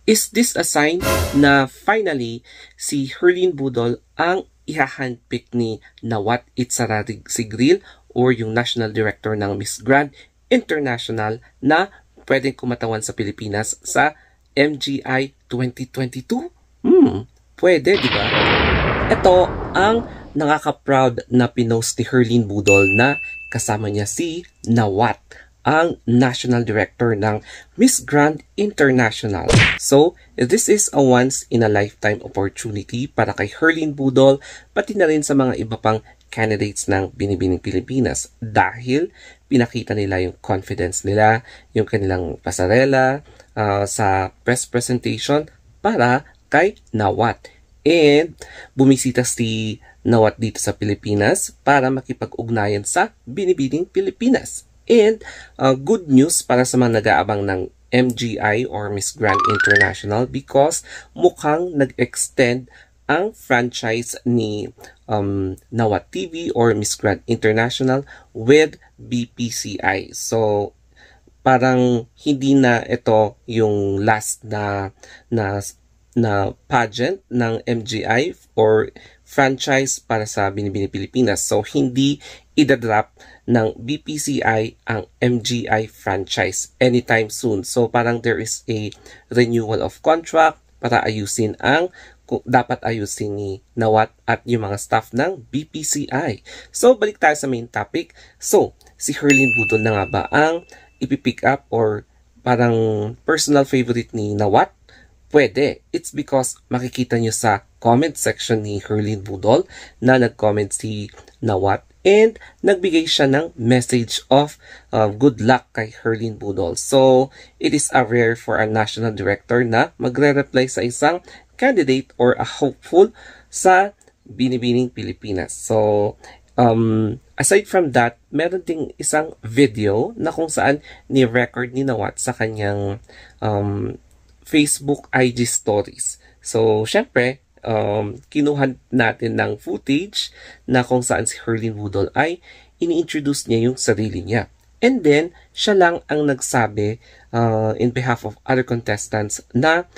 Is this a sign na finally si Herlin Budol ang ihahandpick ni Nawat Itzarasigril or yung National Director ng Miss Grand International na pwedeng kumatawan sa Pilipinas sa MGI 2022? Pwede, di ba? Ito ang nakaka-proud na pinost ni Herlin Budol na kasama niya si Nawat, ang National Director ng Miss Grand International. So, this is a once-in-a-lifetime opportunity para kay Herlin Budol, pati na rin sa mga iba pang candidates ng Binibining Pilipinas dahil pinakita nila yung confidence nila, yung kanilang pasarela sa press presentation para kay Nawat. And bumisita si Nawat dito sa Pilipinas para makipag-ugnayan sa Binibining Pilipinas. And good news para sa mga nag-aabang ng MGI or Miss Grand International because mukhang nag-extend ang franchise ni Nawat TV or Miss Grand International with BPCI. So, parang hindi na ito yung last na pageant ng MGI or franchise para sa Binibining Pilipinas. So, hindi idadrop ng BPCI ang MGI franchise anytime soon. So, parang there is a renewal of contract para ayusin ang dapat ayusin ni Nawat at yung mga staff ng BPCI. So, balik tayo sa main topic. So, si Herlin Budol na nga ba ang ipipick up or parang personal favorite ni Nawat? Pwede. It's because makikita nyo sa comment section ni Herlin Budol na nag-comment si Nawat and nagbigay siya ng message of good luck kay Herlin Budol. So, it is a rare for a national director na magre-reply sa isang candidate or a hopeful sa Binibining Pilipinas. So, aside from that, meron ding isang video na kung saan ni-record ni Nawat sa kanyang Facebook IG stories. So, syempre, kinuha natin ng footage na kung saan si Herlin Budol ay ini-introduce niya yung sarili niya. And then, siya lang ang nagsabi in behalf of other contestants na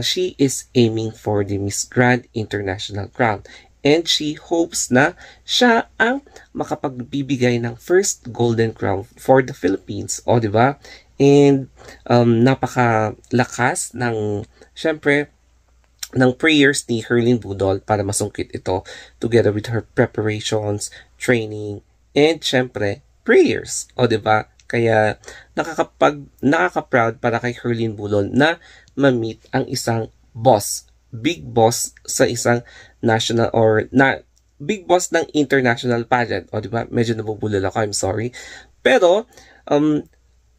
she is aiming for the Miss Grand International crown. And she hopes na siya ang makapagbibigay ng first golden crown for the Philippines. O, di ba? And napakalakas ng, syempre, ng prayers ni Herlin Budol para masungkit ito together with her preparations, training, and syempre, prayers. O, diba? Kaya nakaka-proud para kay Herlin Budol na ma-meet ang isang boss, big boss sa isang national or big boss ng international pageant. O, diba? Medyo nabubulol ako, I'm sorry. Pero,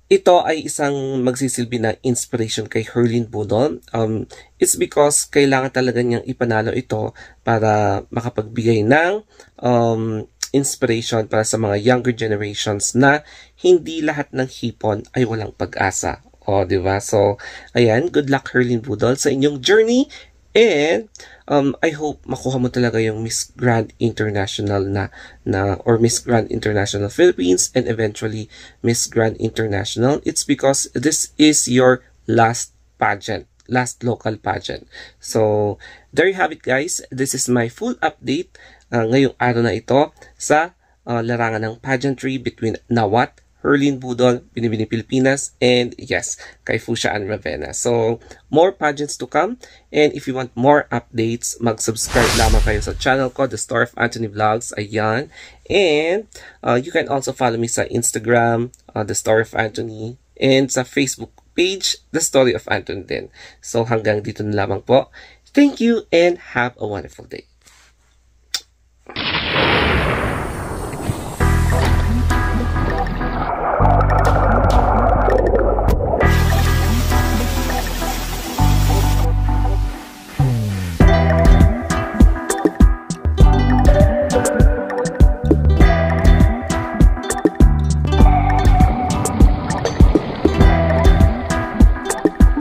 ito ay isang magsisilbi na inspiration kay Herlin Budol. It's because kailangan talaga niyang ipanalo ito para makapagbigay ng inspiration para sa mga younger generations na hindi lahat ng hipon ay walang pag-asa. O, di ba? So, ayan, good luck Herlin Budol sa inyong journey. And I hope makuha mo talaga yung Miss Grand International or Miss Grand International Philippines and eventually Miss Grand International. It's because this is your last pageant, last local pageant. So, there you have it guys. This is my full update ngayong araw na ito sa larangan ng pageantry between Nawat, Herlin Budol, Binibining Pilipinas, and yes, kay Fusha and Ravenna. So, more pageants to come. And if you want more updates, mag-subscribe lamang kayo sa channel ko, The Story of Anthony Vlogs. Ayan. And you can also follow me sa Instagram, The Story of Anthony, and sa Facebook page, The Story of Anthony din. So, hanggang dito na lamang po. Thank you and have a wonderful day.